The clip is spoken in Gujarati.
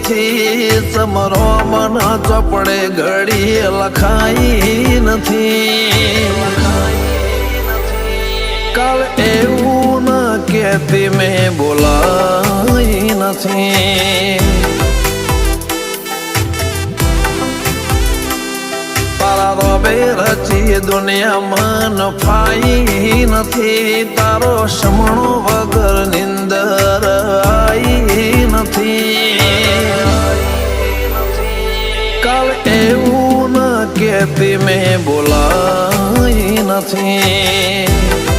નથી, સમરો મન ચોપડે ઘડી લખાઈ નથી. કાલ એવું ન કહેતી મેં બોલાઈ નથી. તારા રોબે રચી દુનિયામાં નફાઈ નથી, તારો શમણો વગર નિંદર આઈ નથી. કાલ એવું ન કહેતી મેં બોલાઈ નથી.